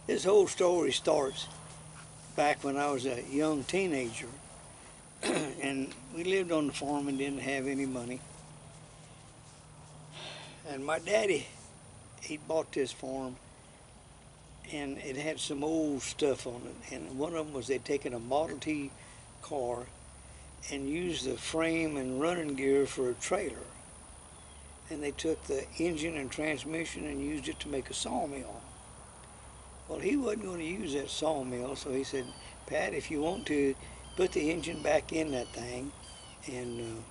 This whole story starts back when I was a young teenager, and we lived on the farm and didn't have any money. And my daddy, he bought this farm, and it had some old stuff on it. And one of them was they'd taken a Model T car and used the frame and running gear for a trailer. And they took the engine and transmission and used it to make a sawmill. Well, he wasn't going to use that sawmill, so he said, Pat, if you want to, put the engine back in that thing, and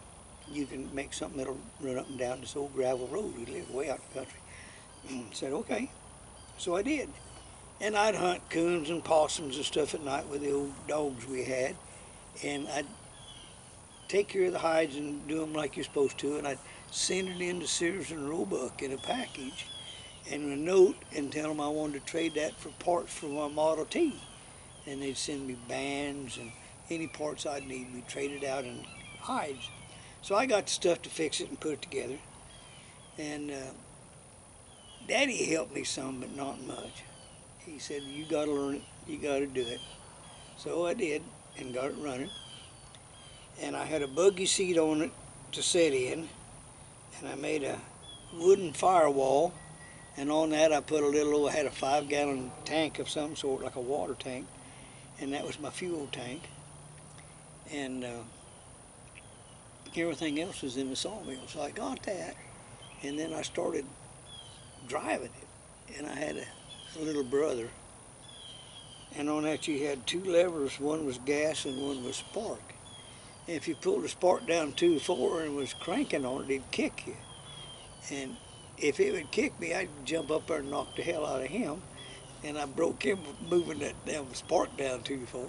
you can make something that'll run up and down this old gravel road. We lived way out in the country. I said, okay. So I did. And I'd hunt coons and possums and stuff at night with the old dogs we had, and I'd take care of the hides and do them like you're supposed to, and I'd send it into Sears and Roebuck in a package and a note and tell them I wanted to trade that for parts for my Model T. And they'd send me bands and any parts I'd need. We'd trade it out in hides. So I got the stuff to fix it and put it together. And Daddy helped me some, but not much. He said, you got to learn it, you got to do it. So I did and got it running. And I had a buggy seat on it to sit in, and I made a wooden firewall, and on that I put I had a 5-gallon tank of some sort, like a water tank, and that was my fuel tank. And everything else was in the sawmill, so I got that, and then I started driving it, and I had a little brother, and on that you had 2 levers, one was gas and one was spark. And if you pulled the spark down too far and was cranking on it, it'd kick you. And if it would kick me, I'd jump up there and knock the hell out of him. And I broke him moving that damn spark down too far.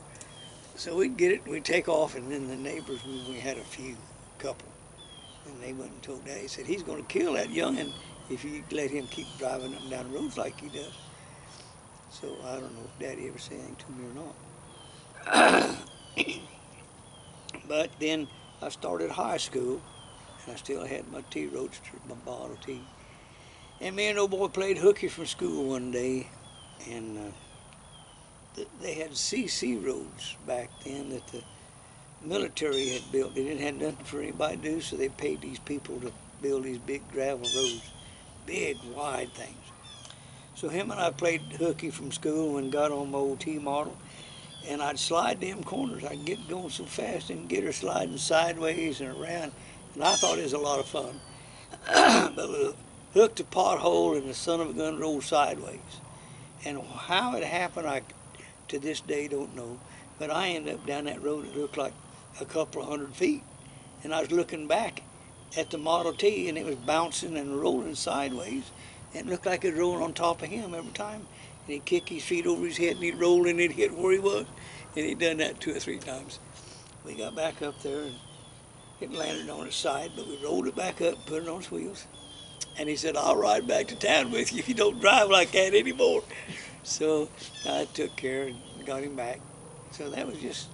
So we'd get it, we'd take off, and then the neighbors, we had a couple. And they went and told Daddy, said, he's going to kill that young'un if you let him keep driving up and down the roads like he does. So I don't know if Daddy ever said anything to me or not. But then I started high school, and I still had my T-Roadster, my Model T. And me and old boy played hooky from school one day, and they had CC roads back then that the military had built. They didn't have nothing for anybody to do, so they paid these people to build these big gravel roads, big, wide things. So him and I played hooky from school and got on my old T-model, and I'd slide them corners. I'd get going so fast and get her sliding sideways and around, and I thought it was a lot of fun. But we hooked a pothole and the son of a gun rolled sideways. And how it happened, I to this day don't know, but I ended up down that road that looked like a couple of 100 feet. And I was looking back at the Model T, and it was bouncing and rolling sideways, and it looked like it was rolling on top of him every time. And he'd kick his feet over his head, and he'd roll, and he'd hit where he was. And he'd done that 2 or 3 times. We got back up there, and it landed on its side, but we rolled it back up and put it on its wheels. And he said, I'll ride back to town with you if you don't drive like that anymore. So I took care and got him back. So that was just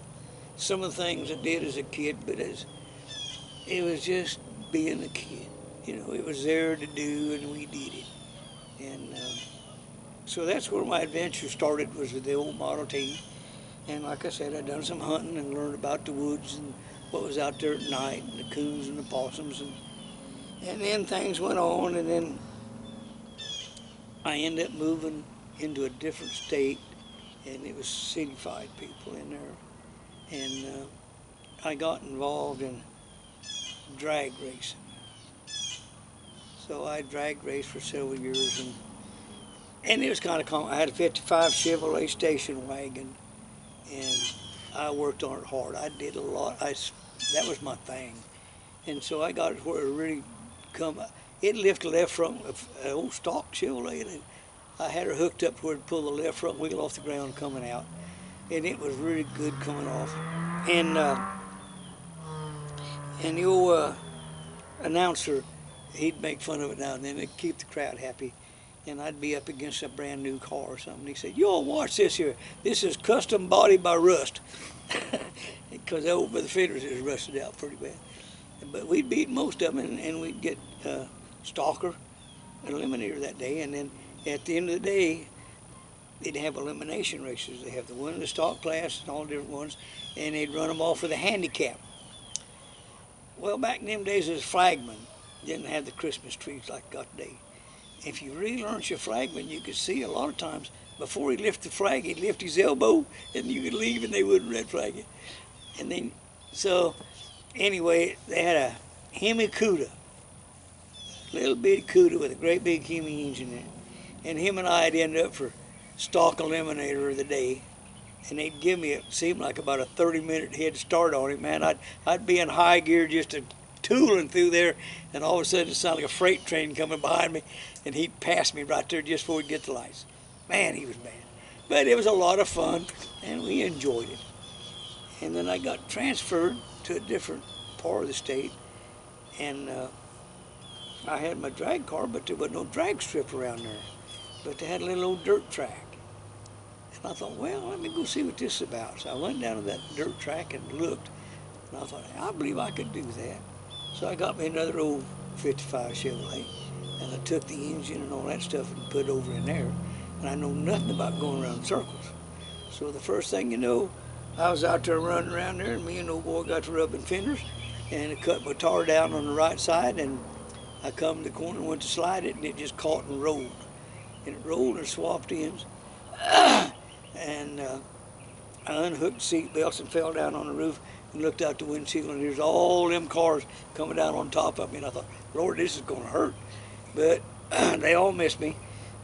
some of the things I did as a kid, but it was just being a kid. You know, it was there to do, and we did it. And so that's where my adventure started, was with the old Model T. And like I said, I'd done some hunting and learned about the woods and what was out there at night, and the coons and the possums. And then things went on, and then I ended up moving into a different state, and it was city-fied people in there. And I got involved in drag racing. So I drag raced for several years, and it was kind of common. I had a 55 Chevrolet station wagon, and I worked on it hard. I did a lot. That was my thing. And so I got it where it really it lifted left front of an old stock Chevrolet, and I had her hooked up where it pulled the left front wheel off the ground coming out. And it was really good coming off. And the old announcer, he'd make fun of it now and then to keep the crowd happy. And I'd be up against a brand new car or something. He said, you all watch this here. This is custom body by Rust. Because over the fenders is rusted out pretty bad. But we'd beat most of them, and we'd get Stalker, an eliminator that day. And then at the end of the day, they'd have elimination races. They have the one in the stock class and all different ones, and they'd run them off with a handicap. Well, back in them days, as flagman, didn't have the Christmas trees like got today. If you really learned your flagman, you could see a lot of times before he lift the flag, he'd lift his elbow, and you could leave, and they wouldn't red flag it. And then, so anyway, they had a Hemi Cuda, little bitty Cuda with a great big Hemi engine in it. And him and I'd end up for stock eliminator of the day. And they'd give me, it seemed like about a 30-minute head start on it, man. I'd be in high gear just tooling through there, and all of a sudden it sounded like a freight train coming behind me, and he'd pass me right there just before we'd get the lights. Man, he was bad. But it was a lot of fun, and we enjoyed it. And then I got transferred to a different part of the state, and I had my drag car, but there was no drag strip around there. But they had a little old dirt track. And I thought, well, let me go see what this is about. So I went down to that dirt track and looked, and I thought, I believe I could do that. So I got me another old 55 Chevrolet, and I took the engine and all that stuff and put it over in there. And I know nothing about going around in circles. So the first thing you know, I was out there running around there, and me and the old boy got to rubbing fenders, and I cut my tire down on the right side, and I come to the corner and went to slide it, and it just caught and rolled. And it rolled and swapped ends. And I unhooked seat belts and fell down on the roof and looked out the windshield, and there's all them cars coming down on top of me. And I thought, Lord, this is going to hurt. But they all missed me.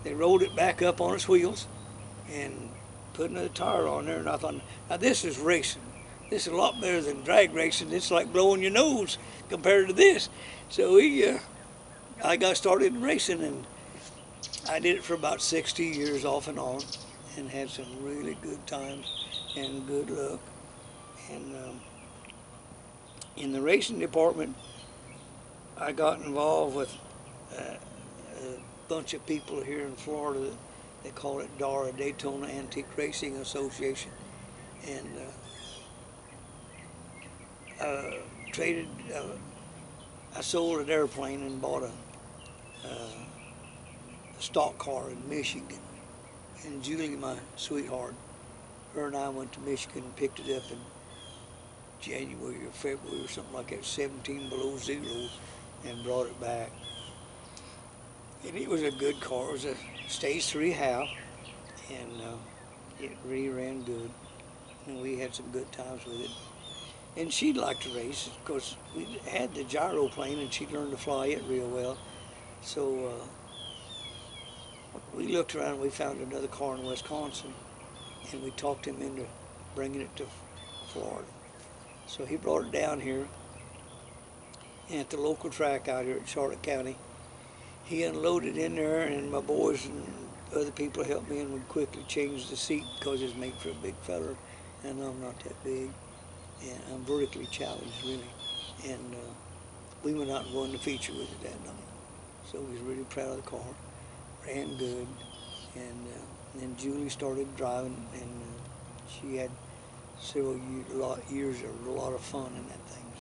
They rolled it back up on its wheels and put another tire on there. And I thought, now this is racing. This is a lot better than drag racing. It's like blowing your nose compared to this. So I got started racing, and I did it for about 60 years off and on, and had some really good times and good luck. And in the racing department, I got involved with a bunch of people here in Florida. They call it DARA, Daytona Antique Racing Association. And I sold an airplane and bought a stock car in Michigan. And Julie, my sweetheart, her and I went to Michigan and picked it up in January or February or something like that, 17 below zero, and brought it back. And it was a good car. It was a Stage 3 Howe, and it really ran good. And we had some good times with it. And she'd like to race, because we had the gyro plane, and she'd learned to fly it real well. So we looked around and we found another car in Wisconsin, and we talked him into bringing it to Florida. So he brought it down here, and at the local track out here at Charlotte County, he unloaded in there, and my boys and other people helped me, and we quickly changed the seat because it's made for a big fella, and I'm not that big, and I'm vertically challenged really. And we went out and won the feature with it that night. So we was really proud of the car. Ran good, and then Julie started driving, and she had several years of a lot of fun in that thing.